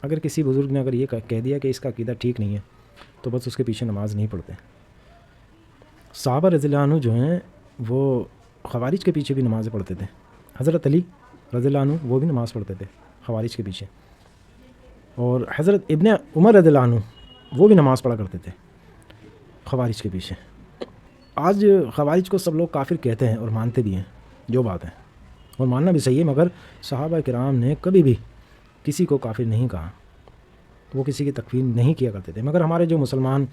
اگر کسی بزرگ نے اگر یہ کہہ دیا کہ اس کا عقیدہ ٹھیک نہیں ہے تو بس اس کے پیچھے نماز نہیں پڑھتے۔ صحابہ رضی اللہ عنہ جو ہیں وہ خوارج کے پیچھے بھی نمازیں پڑھتے تھے۔ حضرت علی رضی اللہ عنہ وہ بھی نماز پڑھتے تھے خوارج کے پیچھے، اور حضرت ابن عمر رضی اللہ عنہ وہ بھی نماز پڑھا کرتے تھے خوارج کے پیچھے۔ آج خوارج کو سب لوگ کافر کہتے ہیں اور مانتے بھی ہیں، جو بات ہے، اور ماننا بھی صحیح ہے، مگر صحابہ کرام نے کبھی بھی کسی کو کافر نہیں کہا، وہ کسی کی تکفیر نہیں کیا کرتے تھے۔ مگر ہمارے جو مسلمان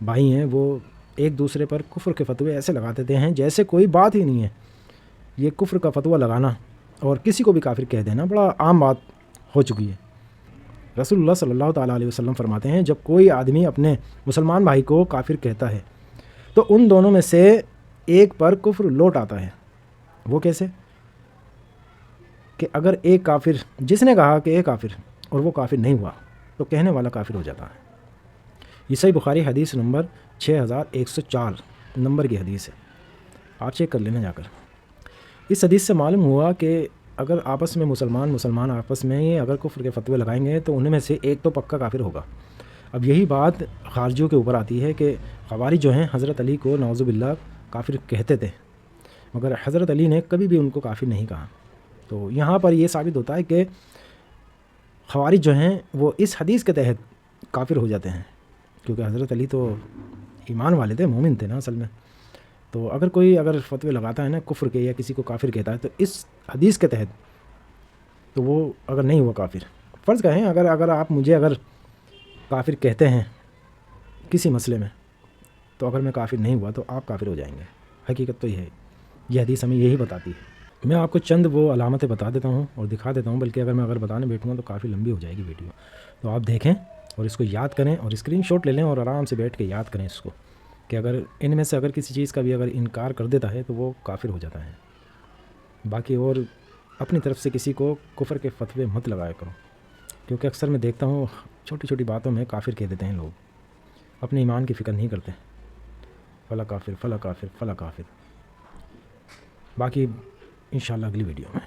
بھائی ہیں وہ ایک دوسرے پر کفر کے فتوے ایسے لگاتے ہیں جیسے کوئی بات ہی نہیں ہے۔ یہ کفر کا فتویٰ لگانا اور کسی کو بھی کافر کہہ دینا بڑا عام بات ہو چکی ہے۔ رسول اللہ صلی اللہ تعالیٰ علیہ وسلم فرماتے ہیں جب کوئی آدمی اپنے مسلمان بھائی کو کافر کہتا ہے تو ان دونوں میں سے ایک پر کفر لوٹ آتا ہے۔ وہ کیسے؟ کہ اگر ایک کافر، جس نے کہا کہ ایک کافر، اور وہ کافر نہیں ہوا تو کہنے والا کافر ہو جاتا ہے۔ یہ صحیح بخاری حدیث نمبر 6104 نمبر کی حدیث ہے، آپ چیک کر لینا جا کر۔ اس حدیث سے معلوم ہوا کہ اگر آپس میں مسلمان آپس میں ہی اگر کفر کے فتوے لگائیں گے تو ان میں سے ایک تو پکا کافر ہوگا۔ اب یہی بات خارجیوں کے اوپر آتی ہے کہ خوارج جو ہیں حضرت علی کو نعوذ باللہ کافر کہتے تھے، مگر حضرت علی نے کبھی بھی ان کو کافر نہیں کہا۔ تو یہاں پر یہ ثابت ہوتا ہے کہ خوارج جو ہیں وہ اس حدیث کے تحت کافر ہو جاتے ہیں، کیونکہ حضرت علی تو ایمان والے تھے، مومن تھے نا اصل میں۔ تو اگر کوئی فتوے لگاتا ہے نا کفر کے یا کسی کو کافر کہتا ہے تو اس حدیث کے تحت تو وہ اگر نہیں ہوا کافر، فرض کہیں اگر آپ مجھے اگر کافر کہتے ہیں کسی مسئلے میں تو اگر میں کافر نہیں ہوا تو آپ کافر ہو جائیں گے۔ حقیقت تو یہ ہے، یہ حدیث ہمیں یہی بتاتی ہے۔ میں آپ کو چند وہ علامتیں بتا دیتا ہوں اور دکھا دیتا ہوں، بلکہ اگر بتانے بیٹھوں گا تو کافی لمبی ہو جائے گی ویڈیو، تو آپ دیکھیں اور اس کو یاد کریں اور اسکرین شاٹ لے لیں اور آرام سے بیٹھ کے یاد کریں اس کو، کہ اگر ان میں سے اگر کسی چیز کا بھی اگر انکار کر دیتا ہے تو وہ کافر ہو جاتا ہے۔ باقی اور اپنی طرف سے کسی کو کفر کے فتوے مت لگایا کرو، کیونکہ اکثر میں دیکھتا ہوں چھوٹی چھوٹی باتوں میں کافر کہہ دیتے ہیں لوگ، اپنے ایمان کی فکر نہیں کرتے، فلاں کافر فلاں کافر فلاں کافر۔ باقی انشاءاللہ اگلی ویڈیو میں